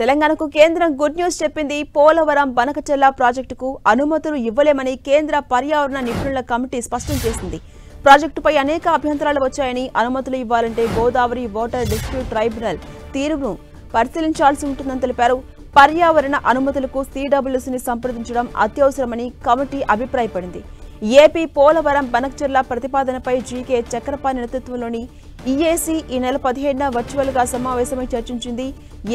తెలంగాణకు కేంద్రం good news చెప్పింది. పోలవరం బనకచెర్ల ప్రాజెక్టుకు అనుమతులు ఇవ్వలేమని కేంద్ర పర్యావరణ నిపుణుల కమిటీ స్పష్టం చేసింది. ప్రాజెక్టుపై అనేక అభ్యంతరాలు వచ్చాయని, అనుమతులు ఇవ్వాలంటే గోదావరి వాటర్ డిస్ప్యూట్ ట్రైబ్యునల్ తీరును పరిశీలించాల్సి ఉంటుందని తెలిపారు. పర్యావరణ అనుమతులకు సిడబ్ల్యూసీని సంప్రదించడం అత్యవసరమని కమిటీ అభిప్రాయపడింది. ఏపీ పోలవరం బనకచెర్ల ప్రతిపాదనపై జీకే చక్రపాణి నేతృత్వంలోని ఈఏసీ ఈ నెల 17న వర్చువల్ గా సమావేశమై చర్చించింది.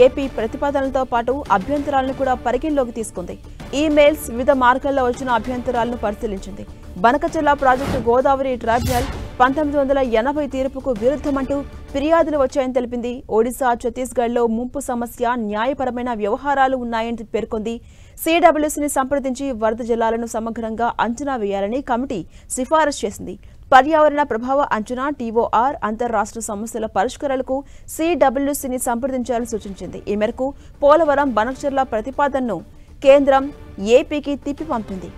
ఏపీ ప్రతిపాదనలతో పాటు అభ్యంతరాలను కూడా పరిగణలోకి తీసుకుంది. ఈమెయిల్స్ వివిధ మార్గాల్లో వచ్చిన అభ్యంతరాలను పరిశీలించింది. బనకచెర్ల ప్రాజెక్టు గోదావరి ట్రైబ్యునల్ 1980 తీర్పుకు విరుద్ధమంటూ ఫిర్యాదులు వచ్చాయని తెలిపింది. ఒడిశా, ఛత్తీస్గఢ్లో ముంపు సమస్య, న్యాయపరమైన వ్యవహారాలు ఉన్నాయని పేర్కొంది. సిడబ్ల్యూసీని సంప్రదించి వరద జలాలను సమగ్రంగా అంచనా వేయాలని కమిటీ సిఫారసు చేసింది. పర్యావరణ ప్రభావ అంచనా, టీఓఆర్, అంతర్రాష్ట్ర సమస్యల పరిష్కారాలకు సిడబ్ల్యూసీని సంప్రదించాలని సూచించింది. ఈ మేరకు పోలవరం బనకచెర్ల ప్రతిపాదనను కేంద్రం ఏపీకి తిప్పి పంపింది.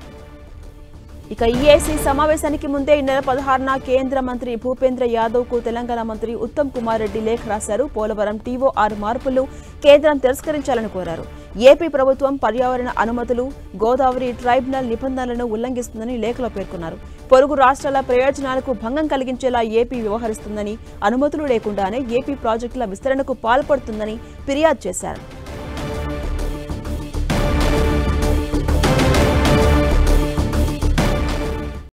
ఇక ఈఏసీ సమావేశానికి ముందే ఈ నెల 16న కేంద్ర మంత్రి భూపేంద్ర యాదవ్ కు తెలంగాణ మంత్రి ఉత్తమ్ కుమార్ రెడ్డి లేఖ రాశారు. పోలవరం టీఓఆర్ మార్పులు కేంద్రం తిరస్కరించాలని కోరారు. ఏపీ ప్రభుత్వం పర్యావరణ అనుమతులు, గోదావరి ట్రైబ్యునల్ నిబంధనలను ఉల్లంఘిస్తుందని లేఖలో పేర్కొన్నారు. పొరుగు రాష్ట్రాల ప్రయోజనాలకు భంగం కలిగించేలా ఏపీ వ్యవహరిస్తుందని, అనుమతులు లేకుండానే ఏపీ ప్రాజెక్టుల విస్తరణకు పాల్పడుతుందని ఫిర్యాదు చేశారు.